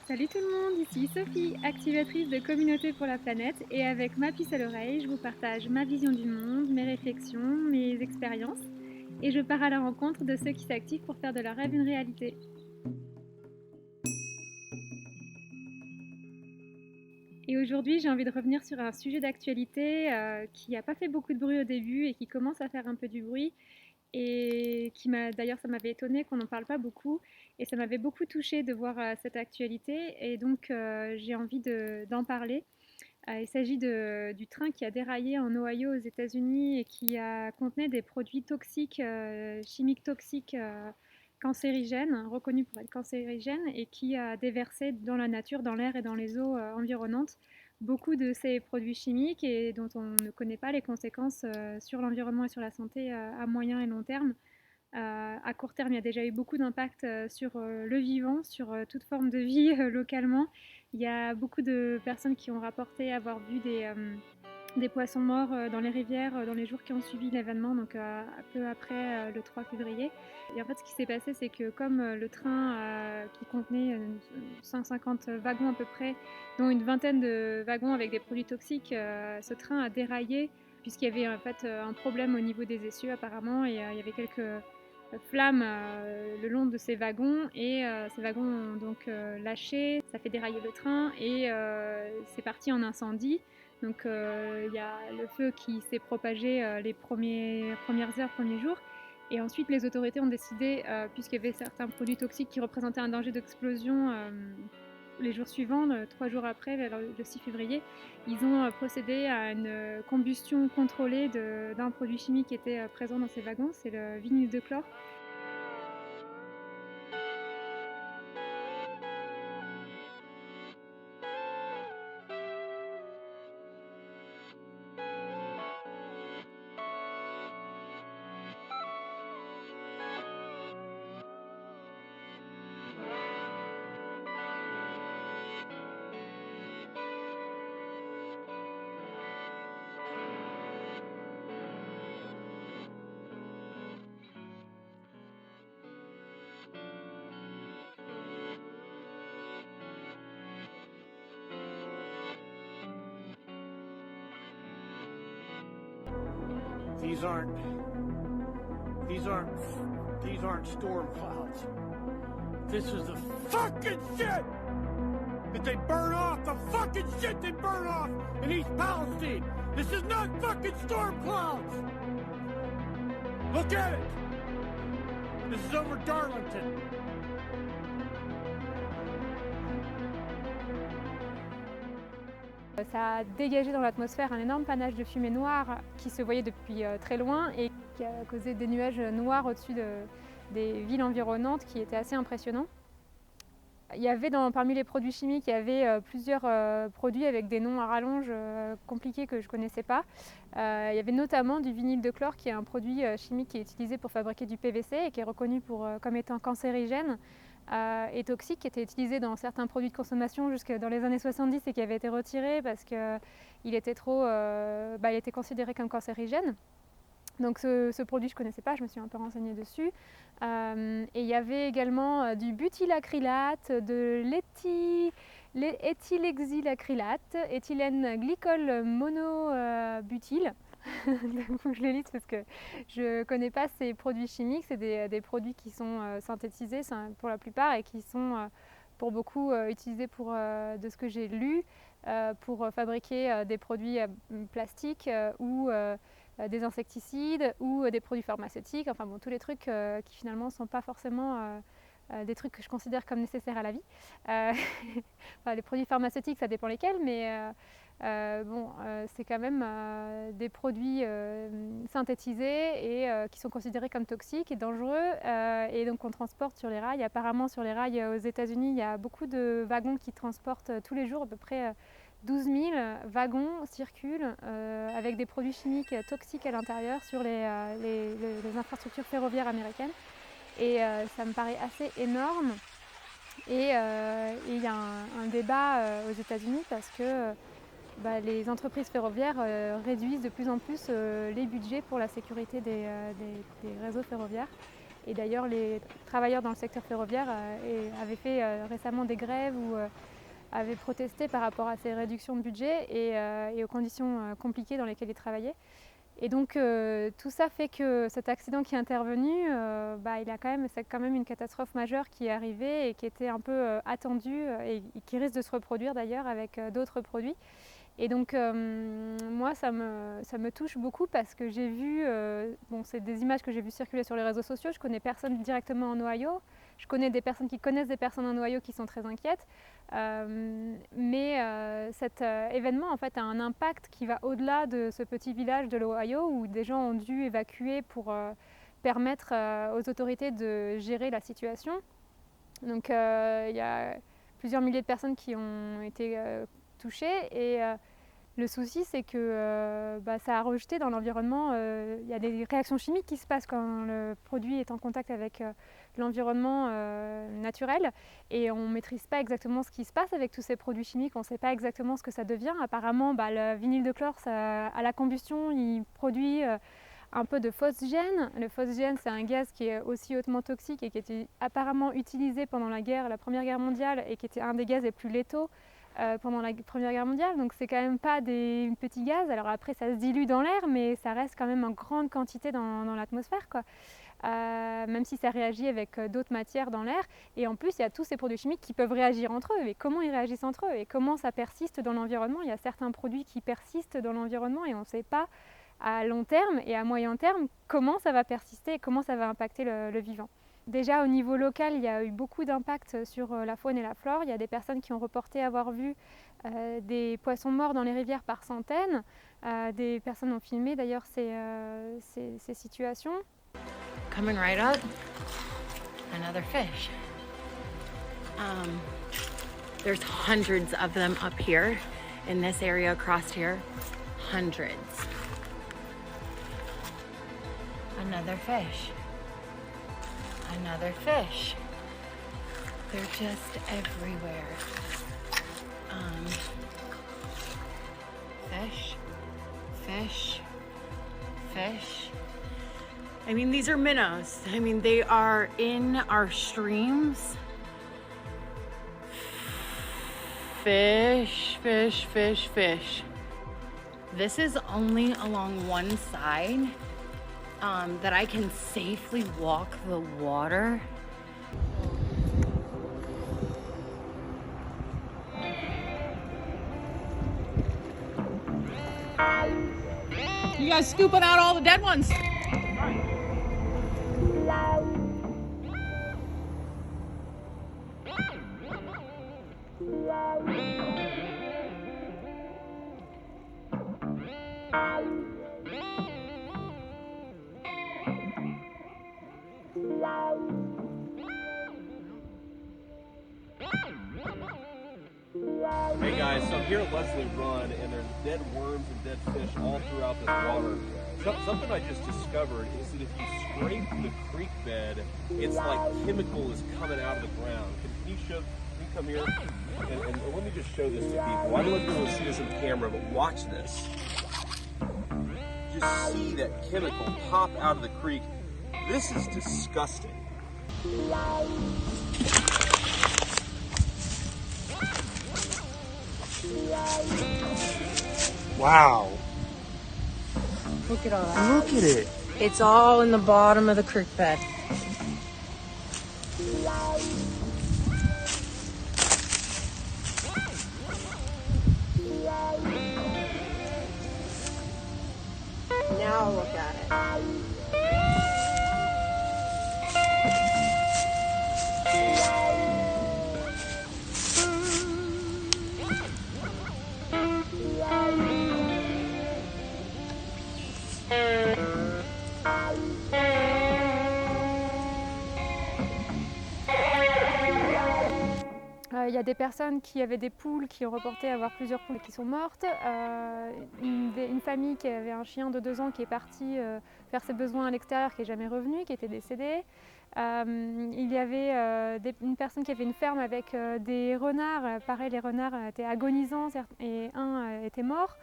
Salut tout le monde, ici Sophie, activatrice de Communauté pour la planète, et avec ma puce à l'oreille, je vous partage ma vision du monde, mes réflexions, mes expériences, et je pars à la rencontre de ceux qui s'activent pour faire de leur rêve une réalité. Et aujourd'hui, j'ai envie de revenir sur un sujet d'actualité qui n'a pas fait beaucoup de bruit au début et qui commence à faire un peu du bruit, et qui m'a d'ailleurs ça m'avait étonné qu'on n'en parle pas beaucoup et ça m'avait beaucoup touchée de voir cette actualité et donc j'ai envie d'en parler. Il s'agit du train qui a déraillé en Ohio aux États-Unis et qui contenait des produits toxiques, chimiques toxiques, cancérigènes, reconnus pour être cancérigènes, et qui a déversé dans la nature, dans l'air et dans les eaux environnantes beaucoup de ces produits chimiques et dont on ne connaît pas les conséquences sur l'environnement et sur la santé à moyen et long terme. À court terme, il y a déjà eu beaucoup d'impact sur le vivant, sur toute forme de vie localement. Il y a beaucoup de personnes qui ont rapporté avoir vu des poissons morts dans les rivières dans les jours qui ont suivi l'événement, donc peu après le 3 février. Et en fait, ce qui s'est passé, c'est que comme le train qui contenait 150 wagons à peu près, dont une vingtaine de wagons avec des produits toxiques, ce train a déraillé puisqu'il y avait en fait un problème au niveau des essieux apparemment, et il y avait quelques flammes le long de ces wagons, et ces wagons ont donc lâché, ça fait dérailler le train et c'est parti en incendie. Donc il y a le feu qui s'est propagé les premières heures, premiers jours. Et ensuite, les autorités ont décidé, puisqu'il y avait certains produits toxiques qui représentaient un danger d'explosion, les jours suivants, 3 jours après, vers le 6 février, ils ont procédé à une combustion contrôlée d'un produit chimique qui était présent dans ces wagons, c'est le vinyle de chlore. These aren't these aren't these aren't storm clouds. This is the fucking shit that they burn off, the fucking shit they burn off in East Palestine. This is not fucking storm clouds. Look at it. This is over Darlington. Ça a dégagé dans l'atmosphère un énorme panache de fumée noire qui se voyait depuis très loin et qui a causé des nuages noirs au-dessus des villes environnantes qui étaient assez impressionnants. Il y avait parmi les produits chimiques, il y avait plusieurs produits avec des noms à rallonge compliqués que je ne connaissais pas. Il y avait notamment du vinyle de chlore, qui est un produit chimique qui est utilisé pour fabriquer du PVC et qui est reconnu comme étant cancérigène et toxique, qui était utilisé dans certains produits de consommation jusque dans les années 70 et qui avait été retiré parce qu'il était il était considéré comme cancérigène. Donc ce produit je ne connaissais pas, je me suis un peu renseignée dessus. Et il y avait également du butylacrylate, de l'éthylhexylacrylate, éthylène glycol monobutyl. Il faut que je les lise parce que je ne connais pas ces produits chimiques. C'est des produits qui sont synthétisés pour la plupart et qui sont pour beaucoup utilisés de ce que j'ai lu, pour fabriquer des produits plastiques ou des insecticides ou des produits pharmaceutiques, enfin bon, tous les trucs qui finalement ne sont pas forcément des trucs que je considère comme nécessaires à la vie. Enfin, les produits pharmaceutiques, ça dépend lesquels, mais c'est quand même des produits synthétisés et qui sont considérés comme toxiques et dangereux et donc on transporte sur les rails. Apparemment sur les rails aux États-Unis, il y a beaucoup de wagons qui transportent tous les jours à peu près 12 000 wagons circulent avec des produits chimiques toxiques à l'intérieur sur les infrastructures ferroviaires américaines. Et ça me paraît assez énorme. Et il y a un débat aux États-Unis parce que les entreprises ferroviaires réduisent de plus en plus les budgets pour la sécurité des réseaux ferroviaires. Et d'ailleurs, les travailleurs dans le secteur ferroviaire avaient fait récemment des grèves ou avaient protesté par rapport à ces réductions de budget et aux conditions compliquées dans lesquelles ils travaillaient. Et donc tout ça fait que cet accident qui est intervenu, c'est quand même une catastrophe majeure qui est arrivée et qui était un peu attendue et qui risque de se reproduire d'ailleurs avec d'autres produits. Et donc moi ça me touche beaucoup parce que j'ai vu, c'est des images que j'ai vu circuler sur les réseaux sociaux, je connais personne directement en Ohio, je connais des personnes qui connaissent des personnes en Ohio qui sont très inquiètes, mais cet événement en fait a un impact qui va au-delà de ce petit village de l'Ohio où des gens ont dû évacuer pour permettre aux autorités de gérer la situation. Donc il y a plusieurs milliers de personnes qui ont été touchées et le souci c'est que ça a rejeté dans l'environnement, il y a des réactions chimiques qui se passent quand le produit est en contact avec l'environnement naturel et on ne maîtrise pas exactement ce qui se passe avec tous ces produits chimiques, on ne sait pas exactement ce que ça devient. Apparemment le vinyle-de-chlore à la combustion il produit un peu de phosgène. Le phosgène c'est un gaz qui est aussi hautement toxique et qui était apparemment utilisé pendant la Première Guerre mondiale et qui était un des gaz les plus létaux pendant la Première Guerre mondiale, donc c'est quand même pas des petits gaz. Alors après ça se dilue dans l'air mais ça reste quand même en grande quantité dans l'atmosphère quoi. Même si ça réagit avec d'autres matières dans l'air. Et en plus, il y a tous ces produits chimiques qui peuvent réagir entre eux. Et comment ils réagissent entre eux et comment ça persiste dans l'environnement. Il y a certains produits qui persistent dans l'environnement et on ne sait pas à long terme et à moyen terme comment ça va persister et comment ça va impacter le vivant. Déjà au niveau local, il y a eu beaucoup d'impact sur la faune et la flore. Il y a des personnes qui ont reporté avoir vu des poissons morts dans les rivières par centaines. Des personnes ont filmé d'ailleurs ces situations. Coming right up, another fish. There's hundreds of them up here in this area across here. Hundreds. Another fish. Another fish. They're just everywhere. Fish, fish, fish. I mean, these are minnows. I mean, they are in our streams. Fish, fish, fish, fish. This is only along one side that I can safely walk the water. You guys scooping out all the dead ones. Hey guys, so I'm here at Leslie Run and there's dead worms and dead fish all throughout this water. Something I just discovered is that if you scrape the creek bed, it's like chemical is coming out of the ground. Can you come here? And let me just show this to people. I don't know if you're able to see this on camera, but watch this. Just see that chemical pop out of the creek. This is disgusting. Wow. Look at all that. Look at it. It's all in the bottom of the creek bed. Now look at it. Il y a des personnes qui avaient des poules qui ont reporté avoir plusieurs poules qui sont mortes. Une famille qui avait un chien de 2 ans qui est parti faire ses besoins à l'extérieur, qui n'est jamais revenu, qui était décédé. Il y avait une personne qui avait une ferme avec des renards. Pareil, les renards étaient agonisants et un était mort.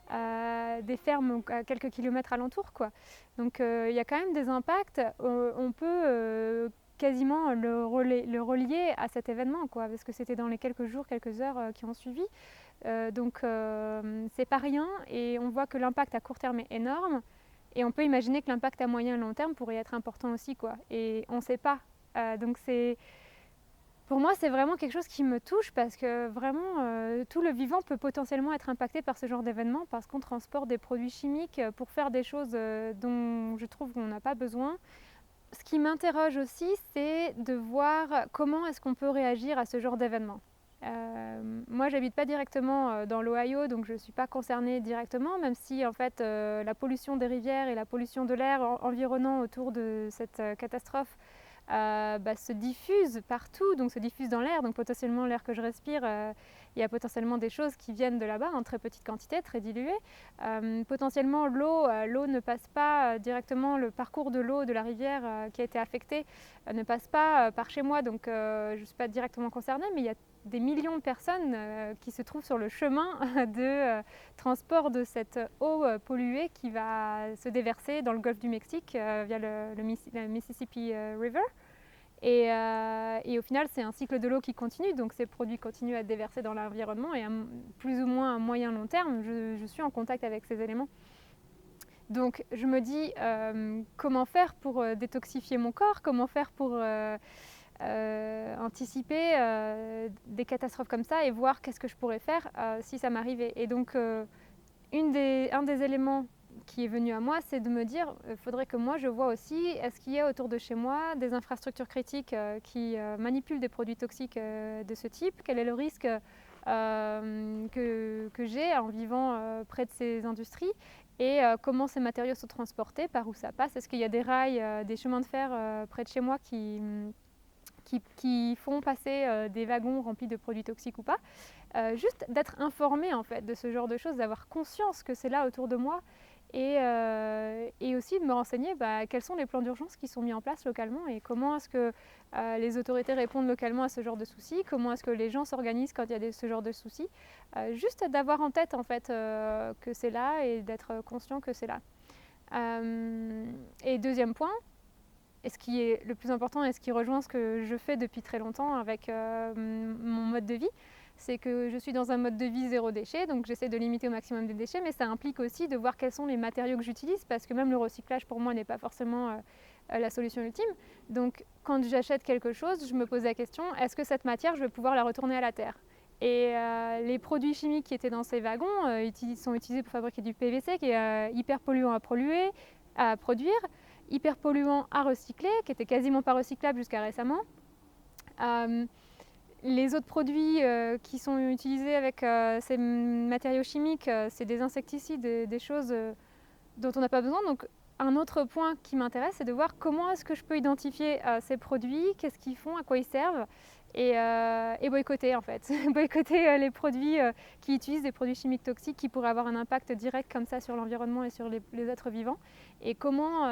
des fermes à quelques kilomètres alentour, quoi. Donc il y a quand même des impacts. On peut quasiment le relier à cet événement, quoi, parce que c'était dans les quelques jours, quelques heures qui ont suivi. Donc c'est pas rien, et on voit que l'impact à court terme est énorme, et on peut imaginer que l'impact à moyen et long terme pourrait être important aussi, quoi. Et on ne sait pas. Donc pour moi, c'est vraiment quelque chose qui me touche, parce que vraiment, tout le vivant peut potentiellement être impacté par ce genre d'événement, parce qu'on transporte des produits chimiques pour faire des choses dont je trouve qu'on n'a pas besoin. Ce qui m'interroge aussi, c'est de voir comment est-ce qu'on peut réagir à ce genre d'événement. Moi, j'habite pas directement dans l'Ohio, donc je ne suis pas concernée directement, même si en fait la pollution des rivières et la pollution de l'air environnant autour de cette catastrophe se diffuse partout, donc se diffuse dans l'air, donc potentiellement l'air que je respire, il y a potentiellement des choses qui viennent de là-bas en très petite quantité, très diluées. Potentiellement l'eau ne passe pas directement, le parcours de l'eau de la rivière qui a été affecté ne passe pas par chez moi, donc je ne suis pas directement concernée, mais il y a des millions de personnes qui se trouvent sur le chemin de transport de cette eau polluée qui va se déverser dans le golfe du Mexique via le Mississippi River. Et au final, c'est un cycle de l'eau qui continue, donc ces produits continuent à être déversés dans l'environnement, et plus ou moins à moyen long terme, je suis en contact avec ces éléments. Donc je me dis comment faire pour détoxifier mon corps, comment faire pour anticiper des catastrophes comme ça, et voir qu'est-ce que je pourrais faire si ça m'arrivait. Et donc un des éléments qui est venu à moi, c'est de me dire, il faudrait que moi je vois aussi, est-ce qu'il y a autour de chez moi des infrastructures critiques qui manipulent des produits toxiques de ce type, quel est le risque que j'ai en vivant près de ces industries, et comment ces matériaux sont transportés, par où ça passe, est-ce qu'il y a des rails, des chemins de fer près de chez moi qui font passer des wagons remplis de produits toxiques ou pas. Juste d'être informé en fait de ce genre de choses, d'avoir conscience que c'est là autour de moi, et aussi de me renseigner quels sont les plans d'urgence qui sont mis en place localement, et comment est-ce que les autorités répondent localement à ce genre de soucis, comment est-ce que les gens s'organisent quand il y a ce genre de soucis. Juste d'avoir en tête en fait que c'est là, et d'être conscient que c'est là. Et deuxième point, et ce qui est le plus important, et ce qui rejoint ce que je fais depuis très longtemps avec mon mode de vie, c'est que je suis dans un mode de vie zéro déchet, donc j'essaie de limiter au maximum les déchets, mais ça implique aussi de voir quels sont les matériaux que j'utilise, parce que même le recyclage pour moi n'est pas forcément la solution ultime. Donc quand j'achète quelque chose, je me pose la question, est-ce que cette matière, je vais pouvoir la retourner à la terre ? Et les produits chimiques qui étaient dans ces wagons sont utilisés pour fabriquer du PVC, qui est hyper polluant à produire, hyper polluant à recycler, qui était quasiment pas recyclable jusqu'à récemment. Les autres produits qui sont utilisés avec ces matériaux chimiques, c'est des insecticides, des choses dont on n'a pas besoin. Donc un autre point qui m'intéresse, c'est de voir comment est-ce que je peux identifier ces produits, qu'est-ce qu'ils font, à quoi ils servent, et boycotter en fait. Boycotter les produits qui utilisent des produits chimiques toxiques qui pourraient avoir un impact direct comme ça sur l'environnement et sur les êtres vivants. Et comment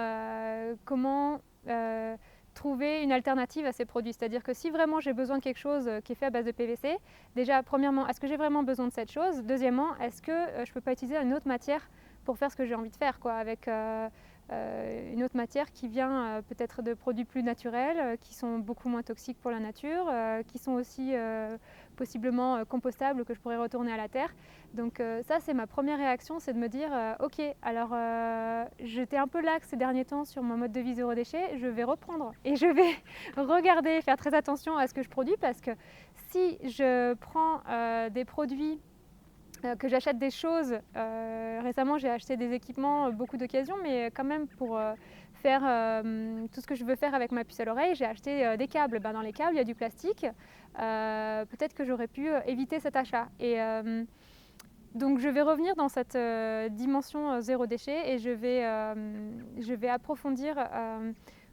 trouver une alternative à ces produits. C'est-à-dire que si vraiment j'ai besoin de quelque chose qui est fait à base de PVC, déjà, premièrement, est-ce que j'ai vraiment besoin de cette chose ? Deuxièmement, est-ce que je ne peux pas utiliser une autre matière pour faire ce que j'ai envie de faire, quoi, avec une autre matière qui vient peut-être de produits plus naturels, qui sont beaucoup moins toxiques pour la nature, qui sont aussi possiblement compostables, que je pourrais retourner à la terre. Donc ça, c'est ma première réaction, c'est de me dire ok, alors j'étais un peu laxe ces derniers temps sur mon mode de vie zéro déchet, je vais reprendre et je vais regarder, faire très attention à ce que je produis, parce que si je prends des produits, que j'achète des choses, récemment j'ai acheté des équipements, beaucoup d'occasions, mais quand même pour faire tout ce que je veux faire avec ma puce à l'oreille, j'ai acheté des câbles. Dans les câbles il y a du plastique, peut-être que j'aurais pu éviter cet achat. Et donc je vais revenir dans cette dimension zéro déchet, et je vais approfondir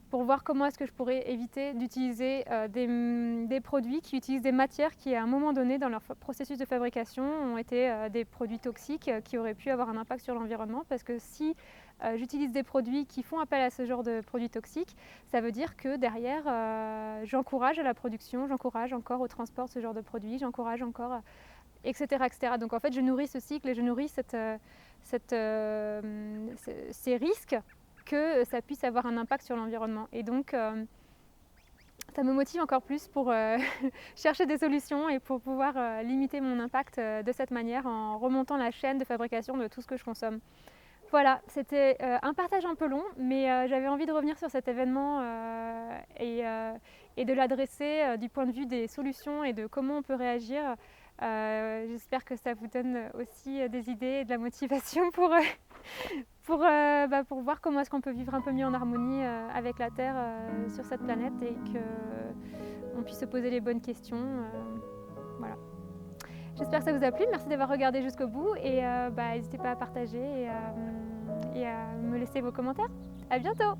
pour voir comment est-ce que je pourrais éviter d'utiliser des produits qui utilisent des matières qui, à un moment donné, dans leur processus de fabrication, ont été des produits toxiques qui auraient pu avoir un impact sur l'environnement. Parce que si j'utilise des produits qui font appel à ce genre de produits toxiques, ça veut dire que derrière, j'encourage à la production, j'encourage encore au transport de ce genre de produits, j'encourage encore etc., etc. Donc en fait, je nourris ce cycle et je nourris ces risques que ça puisse avoir un impact sur l'environnement. Et donc, ça me motive encore plus pour chercher des solutions et pour pouvoir limiter mon impact de cette manière en remontant la chaîne de fabrication de tout ce que je consomme. Voilà, c'était un partage un peu long, mais j'avais envie de revenir sur cet événement et de l'adresser du point de vue des solutions et de comment on peut réagir. J'espère que ça vous donne aussi des idées et de la motivation pour voir comment est-ce qu'on peut vivre un peu mieux en harmonie avec la Terre sur cette planète et qu'on puisse se poser les bonnes questions. Voilà. J'espère que ça vous a plu. Merci d'avoir regardé jusqu'au bout et n'hésitez pas à partager et à me laisser vos commentaires. À bientôt!